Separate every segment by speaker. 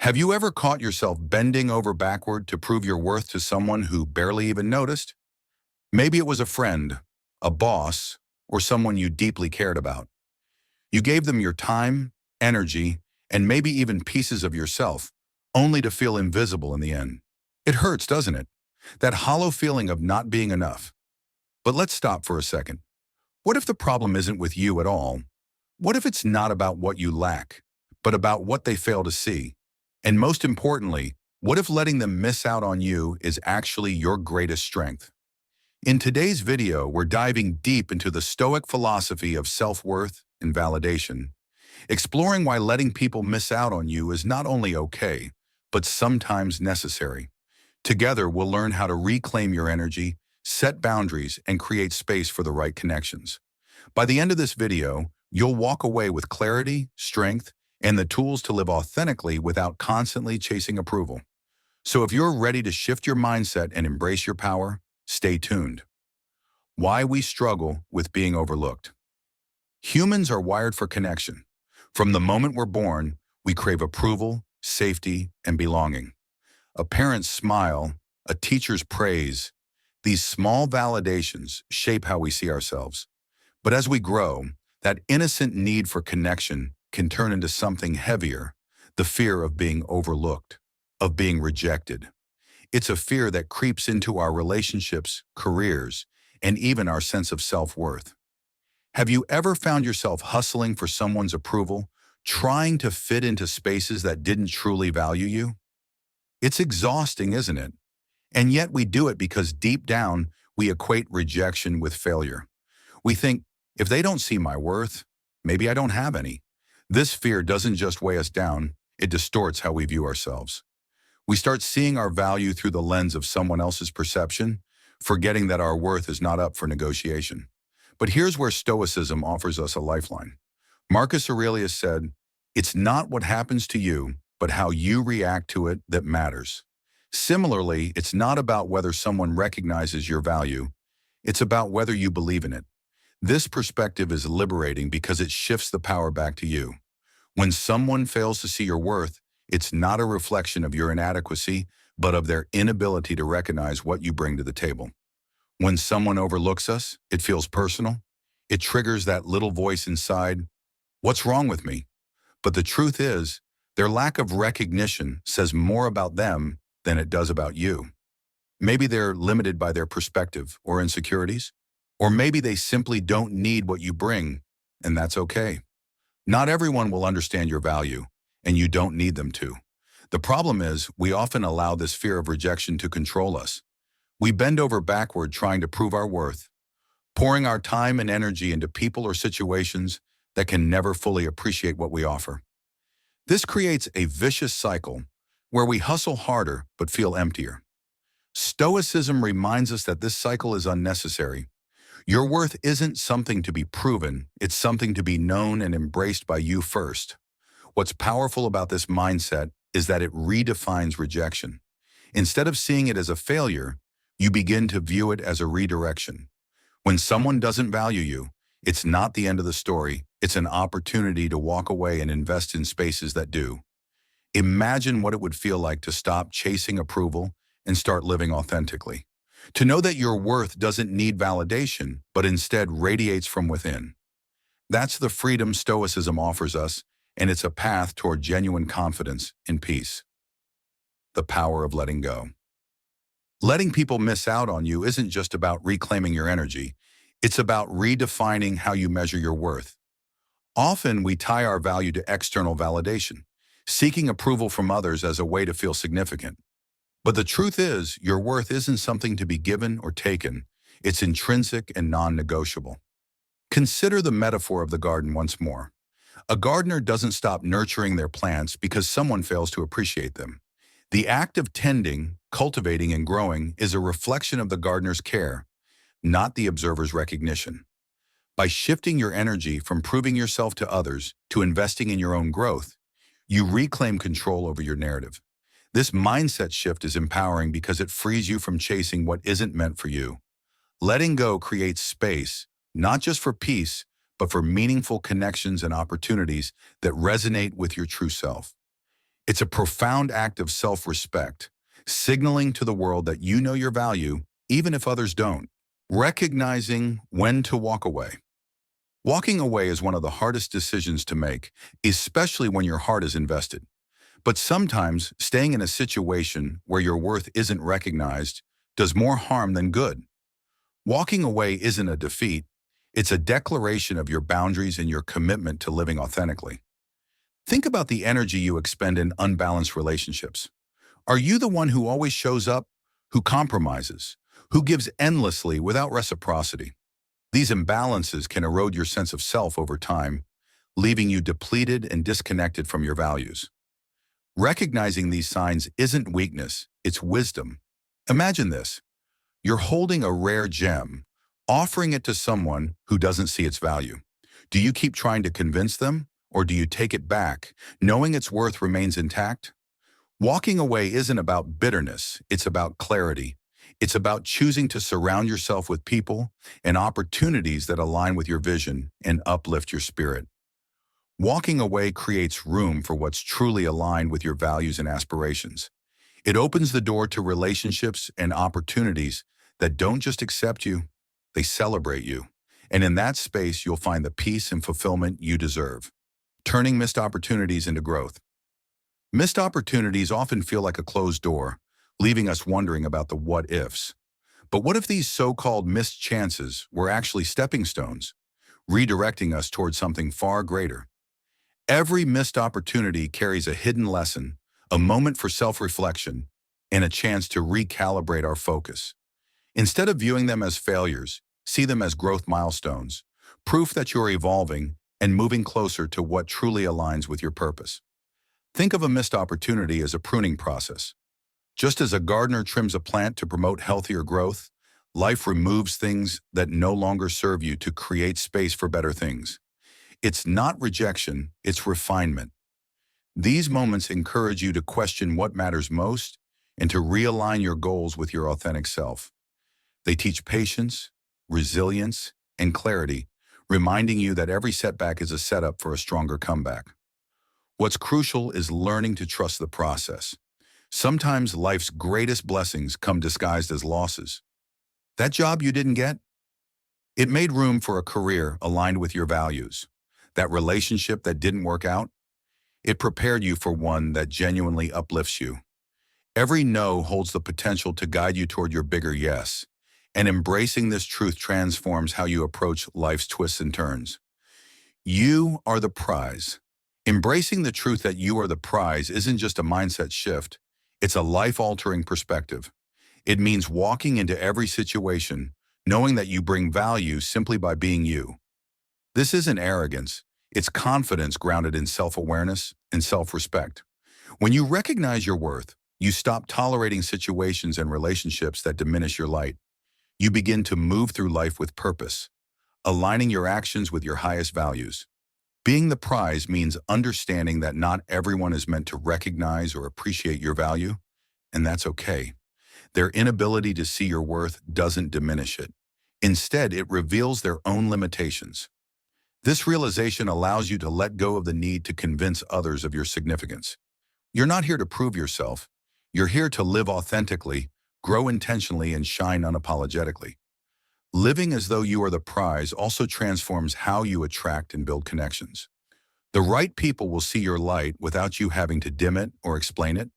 Speaker 1: Have you ever caught yourself bending over backward to prove your worth to someone who barely even noticed? Maybe it was a friend, a boss, or someone you deeply cared about. You gave them your time, energy, and maybe even pieces of yourself, only to feel invisible in the end. It hurts, doesn't it? That hollow feeling of not being enough. But let's stop for a second. What if the problem isn't with you at all? What if it's not about what you lack, but about what they fail to see? And most importantly, what if letting them miss out on you is actually your greatest strength? In today's video, we're diving deep into the Stoic philosophy of self-worth and validation, exploring why letting people miss out on you is not only okay, but sometimes necessary. Together, we'll learn how to reclaim your energy, set boundaries, and create space for the right connections. By the end of this video, you'll walk away with clarity, strength, and the tools to live authentically without constantly chasing approval. So if you're ready to shift your mindset and embrace your power, stay tuned. Why we struggle with being overlooked. Humans are wired for connection. From the moment we're born, we crave approval, safety, and belonging. A parent's smile, a teacher's praise, these small validations shape how we see ourselves. But as we grow, that innocent need for connection can turn into something heavier, the fear of being overlooked, of being rejected. It's a fear that creeps into our relationships, careers, and even our sense of self-worth. Have you ever found yourself hustling for someone's approval, trying to fit into spaces that didn't truly value you? It's exhausting, isn't it? And yet we do it because deep down, we equate rejection with failure. We think, if they don't see my worth, maybe I don't have any. This fear doesn't just weigh us down, it distorts how we view ourselves. We start seeing our value through the lens of someone else's perception, forgetting that our worth is not up for negotiation. But here's where Stoicism offers us a lifeline. Marcus Aurelius said, "It's not what happens to you, but how you react to it that matters." Similarly, it's not about whether someone recognizes your value, it's about whether you believe in it. This perspective is liberating because it shifts the power back to you. When someone fails to see your worth, it's not a reflection of your inadequacy, but of their inability to recognize what you bring to the table. When someone overlooks us, it feels personal. It triggers that little voice inside, "What's wrong with me?" But the truth is, their lack of recognition says more about them than it does about you. Maybe they're limited by their perspective or insecurities, or maybe they simply don't need what you bring, and that's okay. Not everyone will understand your value, and you don't need them to. The problem is, we often allow this fear of rejection to control us. We bend over backward trying to prove our worth, pouring our time and energy into people or situations that can never fully appreciate what we offer. This creates a vicious cycle where we hustle harder but feel emptier. Stoicism reminds us that this cycle is unnecessary. Your worth isn't something to be proven, it's something to be known and embraced by you first. What's powerful about this mindset is that it redefines rejection. Instead of seeing it as a failure, you begin to view it as a redirection. When someone doesn't value you, it's not the end of the story, it's an opportunity to walk away and invest in spaces that do. Imagine what it would feel like to stop chasing approval and start living authentically. To know that your worth doesn't need validation, but instead radiates from within. That's the freedom Stoicism offers us, and it's a path toward genuine confidence and peace. The power of letting go. Letting people miss out on you isn't just about reclaiming your energy, it's about redefining how you measure your worth. Often we tie our value to external validation, seeking approval from others as a way to feel significant. But the truth is, your worth isn't something to be given or taken. It's intrinsic and non-negotiable. Consider the metaphor of the garden once more. A gardener doesn't stop nurturing their plants because someone fails to appreciate them. The act of tending, cultivating, and growing is a reflection of the gardener's care, not the observer's recognition. By shifting your energy from proving yourself to others to investing in your own growth, you reclaim control over your narrative. This mindset shift is empowering because it frees you from chasing what isn't meant for you. Letting go creates space, not just for peace, but for meaningful connections and opportunities that resonate with your true self. It's a profound act of self-respect, signaling to the world that you know your value, even if others don't. Recognizing when to walk away. Walking away is one of the hardest decisions to make, especially when your heart is invested. But sometimes staying in a situation where your worth isn't recognized does more harm than good. Walking away isn't a defeat, it's a declaration of your boundaries and your commitment to living authentically. Think about the energy you expend in unbalanced relationships. Are you the one who always shows up, who compromises, who gives endlessly without reciprocity? These imbalances can erode your sense of self over time, leaving you depleted and disconnected from your values. Recognizing these signs isn't weakness, it's wisdom. Imagine this. You're holding a rare gem, offering it to someone who doesn't see its value. Do you keep trying to convince them, or do you take it back, knowing its worth remains intact? Walking away isn't about bitterness, it's about clarity. It's about choosing to surround yourself with people and opportunities that align with your vision and uplift your spirit. Walking away creates room for what's truly aligned with your values and aspirations. It opens the door to relationships and opportunities that don't just accept you, they celebrate you. And in that space, you'll find the peace and fulfillment you deserve. Turning missed opportunities into growth. Missed opportunities often feel like a closed door, leaving us wondering about the what-ifs. But what if these so-called missed chances were actually stepping stones, redirecting us towards something far greater? Every missed opportunity carries a hidden lesson, a moment for self-reflection, and a chance to recalibrate our focus. Instead of viewing them as failures, see them as growth milestones, proof that you're evolving and moving closer to what truly aligns with your purpose. Think of a missed opportunity as a pruning process. Just as a gardener trims a plant to promote healthier growth, life removes things that no longer serve you to create space for better things. It's not rejection, it's refinement. These moments encourage you to question what matters most and to realign your goals with your authentic self. They teach patience, resilience, and clarity, reminding you that every setback is a setup for a stronger comeback. What's crucial is learning to trust the process. Sometimes life's greatest blessings come disguised as losses. That job you didn't get? It made room for a career aligned with your values. That relationship that didn't work out? It prepared you for one that genuinely uplifts you. Every no holds the potential to guide you toward your bigger yes, and embracing this truth transforms how you approach life's twists and turns. You are the prize. Embracing the truth that you are the prize isn't just a mindset shift, it's a life-altering perspective. It means walking into every situation, knowing that you bring value simply by being you. This isn't arrogance, it's confidence grounded in self-awareness and self-respect. When you recognize your worth, you stop tolerating situations and relationships that diminish your light. You begin to move through life with purpose, aligning your actions with your highest values. Being the prize means understanding that not everyone is meant to recognize or appreciate your value, and that's okay. Their inability to see your worth doesn't diminish it. Instead, it reveals their own limitations. This realization allows you to let go of the need to convince others of your significance. You're not here to prove yourself. You're here to live authentically, grow intentionally, and shine unapologetically. Living as though you are the prize also transforms how you attract and build connections. The right people will see your light without you having to dim it or explain it.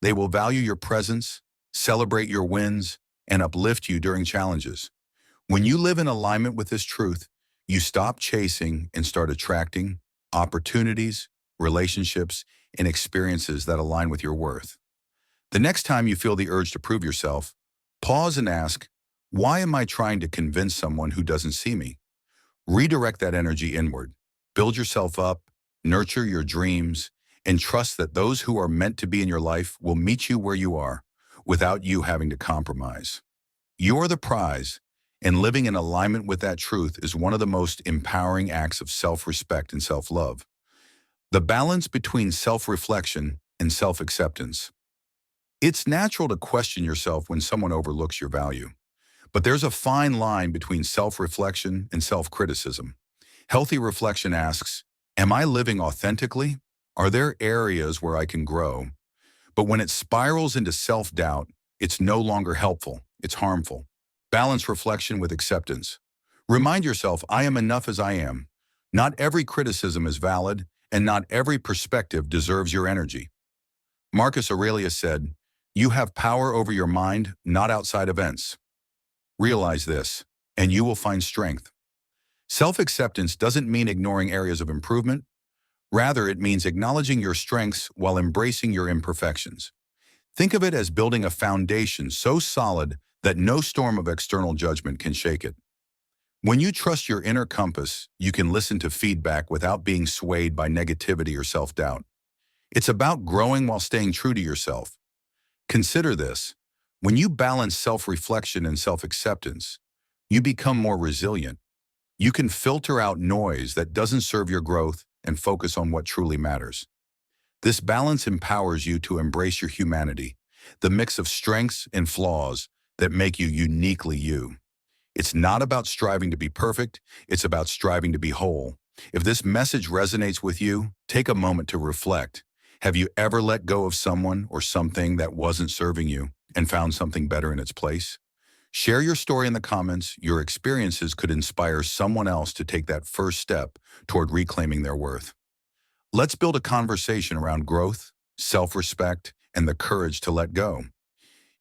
Speaker 1: They will value your presence, celebrate your wins, and uplift you during challenges. When you live in alignment with this truth, you stop chasing and start attracting opportunities, relationships, and experiences that align with your worth. The next time you feel the urge to prove yourself, pause and ask, why am I trying to convince someone who doesn't see me? Redirect that energy inward. Build yourself up, nurture your dreams, and trust that those who are meant to be in your life will meet you where you are without you having to compromise. You're the prize, and living in alignment with that truth is one of the most empowering acts of self-respect and self-love. The balance between self-reflection and self-acceptance. It's natural to question yourself when someone overlooks your value. But there's a fine line between self-reflection and self-criticism. Healthy reflection asks, am I living authentically, Are there areas where I can grow? But when it spirals into self-doubt, it's no longer helpful, it's harmful. Balance reflection with acceptance. Remind yourself, I am enough as I am. Not every criticism is valid, and not every perspective deserves your energy. Marcus Aurelius said, "You have power over your mind, not outside events." Realize this, and you will find strength. Self-acceptance doesn't mean ignoring areas of improvement. Rather, it means acknowledging your strengths while embracing your imperfections. Think of it as building a foundation so solid that no storm of external judgment can shake it. When you trust your inner compass, you can listen to feedback without being swayed by negativity or self-doubt. It's about growing while staying true to yourself. Consider this. When you balance self-reflection and self-acceptance, you become more resilient. You can filter out noise that doesn't serve your growth and focus on what truly matters. This balance empowers you to embrace your humanity, the mix of strengths and flaws that make you uniquely you. It's not about striving to be perfect, it's about striving to be whole. If this message resonates with you, take a moment to reflect. Have you ever let go of someone or something that wasn't serving you and found something better in its place? Share your story in the comments. Your experiences could inspire someone else to take that first step toward reclaiming their worth. Let's build a conversation around growth, self-respect, and the courage to let go.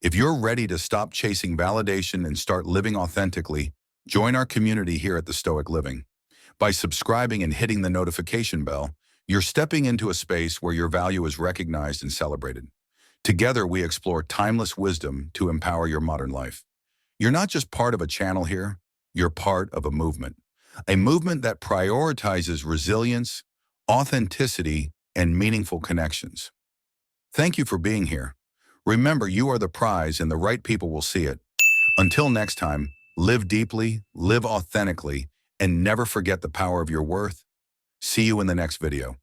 Speaker 1: If you're ready to stop chasing validation and start living authentically, join our community here at the Stoic Living. By subscribing and hitting the notification bell, you're stepping into a space where your value is recognized and celebrated. Together, we explore timeless wisdom to empower your modern life. You're not just part of a channel here, you're part of a movement that prioritizes resilience, authenticity, and meaningful connections. Thank you for being here. Remember, you are the prize and the right people will see it. Until next time, live deeply, live authentically, and never forget the power of your worth. See you in the next video.